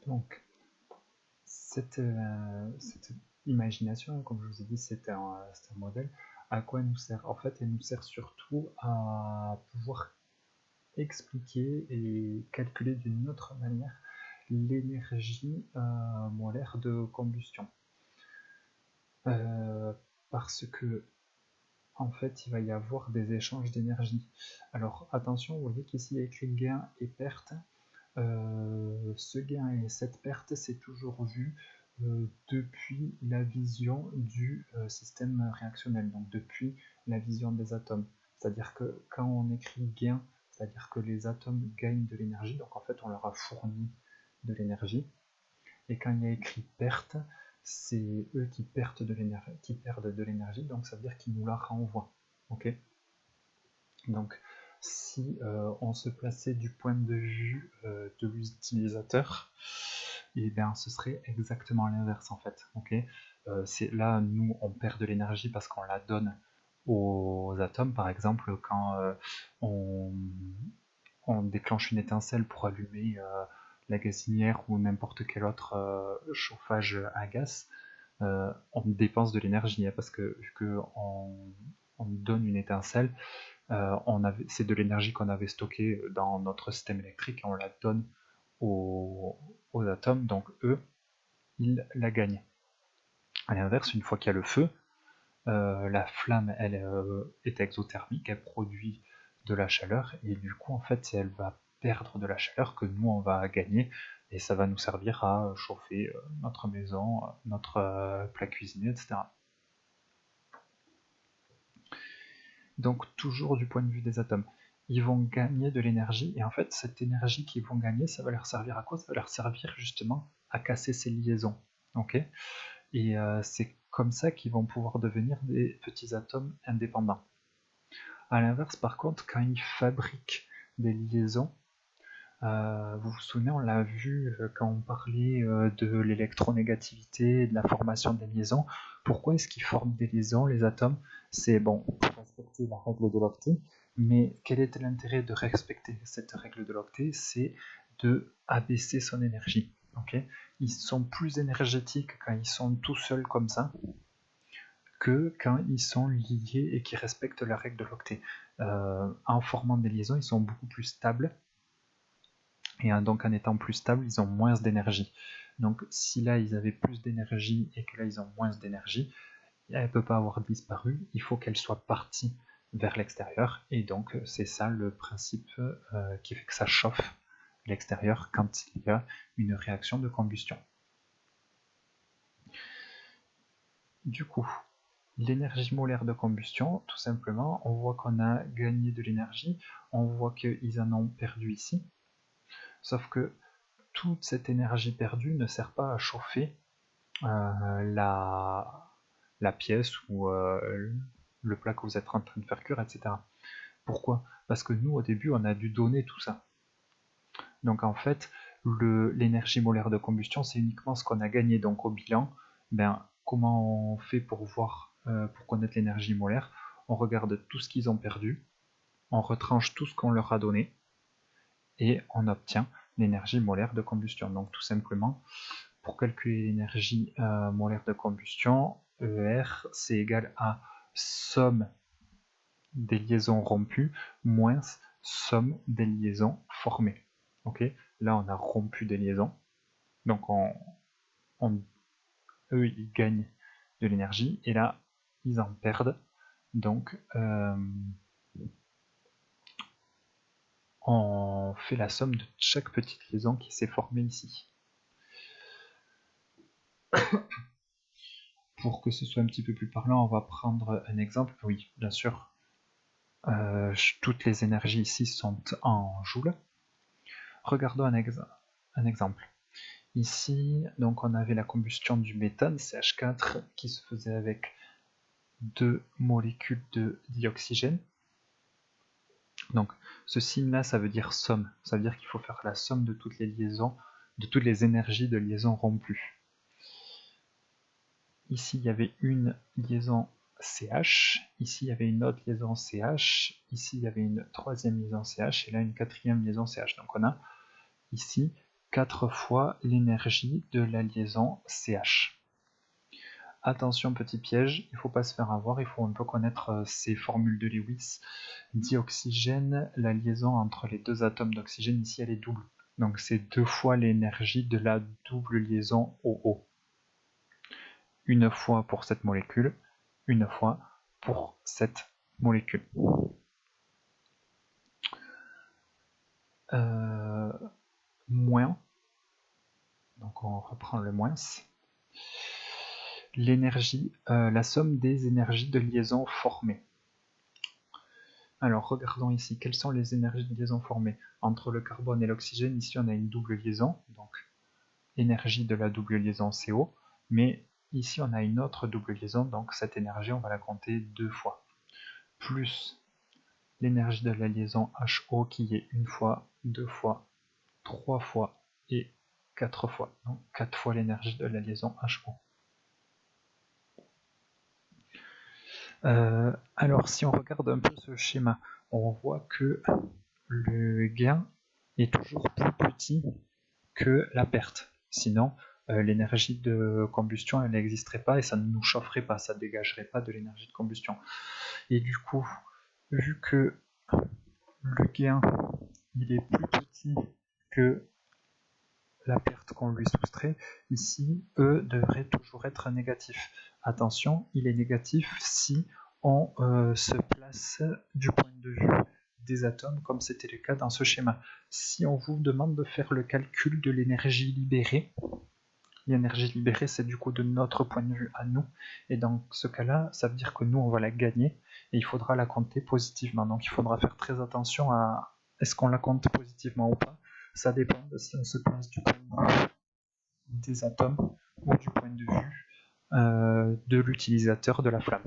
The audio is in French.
Donc, cette imagination, comme je vous ai dit, c'est un modèle. À quoi elle nous sert? En fait, elle nous sert surtout à pouvoir expliquer et calculer d'une autre manière l'énergie molaire de combustion. Parce que en fait, il va y avoir des échanges d'énergie. Alors attention, vous voyez qu'ici il y a écrit gain et perte. Ce gain et cette perte, c'est toujours vu depuis la vision du système réactionnel, donc depuis la vision des atomes. C'est-à-dire que quand on écrit gain, c'est-à-dire que les atomes gagnent de l'énergie, donc en fait on leur a fourni de l'énergie, et quand il y a écrit perte, c'est eux qui perdent de l'énergie, donc ça veut dire qu'ils nous la renvoient. Ok. Donc, si on se plaçait du point de vue de l'utilisateur, et bien, ce serait exactement l'inverse en fait. Okay, là, nous, on perd de l'énergie parce qu'on la donne aux atomes, par exemple, quand on, on, déclenche une étincelle pour allumer la gazinière ou n'importe quel autre chauffage à gaz, on dépense de l'énergie hein, parce que vu qu'on donne une étincelle, c'est de l'énergie qu'on avait stockée dans notre système électrique et on la donne aux atomes, donc eux, ils la gagnent. À l'inverse, une fois qu'il y a le feu, la flamme, elle est exothermique, elle produit de la chaleur et du coup, en fait, elle va perdre de la chaleur que nous, on va gagner et ça va nous servir à chauffer notre maison, notre plat cuisiné, etc. Donc toujours du point de vue des atomes. Ils vont gagner de l'énergie, et en fait, cette énergie qu'ils vont gagner, ça va leur servir à quoi? Ça va leur servir justement à casser ces liaisons. Okay, et c'est comme ça qu'ils vont pouvoir devenir des petits atomes indépendants. A l'inverse, par contre, quand ils fabriquent des liaisons, vous vous souvenez, on l'a vu quand on parlait de l'électronégativité, de la formation des liaisons. Pourquoi est-ce qu'ils forment des liaisons, les atomes? C'est bon, pour respecter la règle de l'octet, mais quel est l'intérêt de respecter cette règle de l'octet? C'est de abaisser son énergie. Okay, ils sont plus énergétiques quand ils sont tout seuls comme ça que quand ils sont liés et qu'ils respectent la règle de l'octet. En formant des liaisons, ils sont beaucoup plus stables et donc en étant plus stables, ils ont moins d'énergie. Donc si là ils avaient plus d'énergie et que là ils ont moins d'énergie, elle ne peut pas avoir disparu, il faut qu'elle soit partie vers l'extérieur et donc c'est ça le principe qui fait que ça chauffe l'extérieur quand il y a une réaction de combustion. Du coup, l'énergie molaire de combustion, tout simplement, on voit qu'on a gagné de l'énergie, on voit qu'ils en ont perdu ici, sauf que toute cette énergie perdue ne sert pas à chauffer la pièce ou le plat que vous êtes en train de faire cuire, etc. Pourquoi? Parce que nous, au début, on a dû donner tout ça. Donc en fait, l'énergie molaire de combustion, c'est uniquement ce qu'on a gagné. Donc au bilan, ben, comment on fait pour voir, pour connaître l'énergie molaire? On regarde tout ce qu'ils ont perdu, on retranche tout ce qu'on leur a donné, et on obtient l'énergie molaire de combustion. Donc tout simplement, pour calculer l'énergie molaire de combustion, ER, c'est égal à somme des liaisons rompues moins somme des liaisons formées. Okay, là, on a rompu des liaisons, donc eux, ils gagnent de l'énergie, et là, ils en perdent, donc on fait la somme de chaque petite liaison qui s'est formée ici. Pour que ce soit un petit peu plus parlant, on va prendre un exemple. Oui, bien sûr, toutes les énergies ici sont en joules. Regardons un exemple. Ici, donc on avait la combustion du méthane, CH4, qui se faisait avec 2 molécules de dioxygène. Donc ce signe-là, ça veut dire somme. Ça veut dire qu'il faut faire la somme de toutes les liaisons, de toutes les énergies de liaison rompues. Ici, il y avait une liaison CH, ici il y avait une autre liaison CH, ici il y avait une troisième liaison CH, et là une quatrième liaison CH. Donc on a ici 4 fois l'énergie de la liaison CH. Attention, petit piège, il ne faut pas se faire avoir, il faut un peu connaître ces formules de Lewis. Dioxygène, la liaison entre les deux atomes d'oxygène, ici elle est double. Donc c'est 2 fois l'énergie de la double liaison OO. Une fois pour cette molécule, une fois pour cette molécule. Moins, donc on reprend le moins, l'énergie, la somme des énergies de liaison formées. Alors regardons ici, quelles sont les énergies de liaison formées entre le carbone et l'oxygène. Ici on a une double liaison, donc énergie de la double liaison CO, mais ici on a une autre double liaison, donc cette énergie on va la compter 2 fois, plus l'énergie de la liaison HO qui est 1 fois, 2 fois, 3 fois et 4 fois, donc 4 fois l'énergie de la liaison HO. Alors si on regarde un peu ce schéma, on voit que le gain est toujours plus petit que la perte. Sinon, l'énergie de combustion, elle n'existerait pas et ça ne nous chaufferait pas, ça ne dégagerait pas de l'énergie de combustion. Et du coup, vu que le gain il est plus petit que la perte qu'on lui soustrait, ici, E devrait toujours être négatif. Attention, il est négatif si on se place du point de vue des atomes, comme c'était le cas dans ce schéma. Si on vous demande de faire le calcul de l'énergie libérée, c'est du coup de notre point de vue à nous, et dans ce cas-là, ça veut dire que nous, on va la gagner, et il faudra la compter positivement. Donc il faudra faire très attention à est-ce qu'on la compte positivement ou pas. Ça dépend de si on se place du point de vue des atomes ou du point de vue de l'utilisateur de la flamme.